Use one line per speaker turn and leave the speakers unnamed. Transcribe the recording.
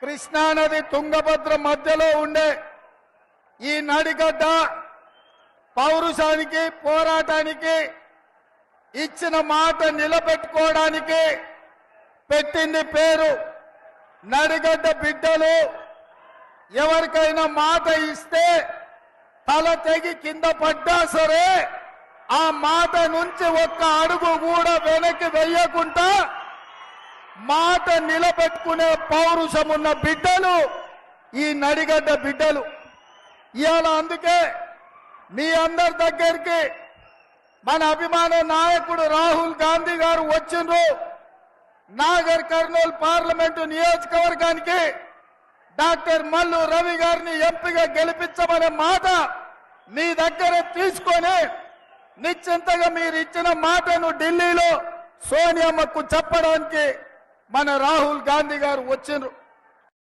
కృష్ణానది తుంగభద్ర మధ్యలో ఉండే ఈ నడిగడ్డ పౌరుషానికి పోరాటానికి ఇచ్చిన మాట నిలబెట్టుకోవడానికి పెట్టింది పేరు నడిగడ్డ బిడ్డలు. ఎవరికైనా మాట ఇస్తే తల తెగి కింద పడ్డా సరే ఆ మాట నుంచి ఒక్క అడుగు కూడా వెనక్కి వెయ్యకుండా మాట నిలబెట్టుకునే పౌరుషం ఉన్న బిడ్డలు ఈ నడిగడ్డ బిడ్డలు. ఇవాళ అందుకే మీ అందరి దగ్గరికి మన అభిమాన నాయకుడు రాహుల్ గాంధీ గారు వచ్చిండ్రు. నాగర్ కర్నూలు పార్లమెంటు నియోజకవర్గానికి డాక్టర్ మల్లు రవి గారిని ఎంపీగా గెలిపించమనే మాట మీ దగ్గర తీసుకొని నిశ్చింతగా మీరు ఇచ్చిన మాటను ఢిల్లీలో సోనియమ్మకు చెప్పడానికి మన రాహుల్ గాంధీ గారు వచ్చిండ్రు.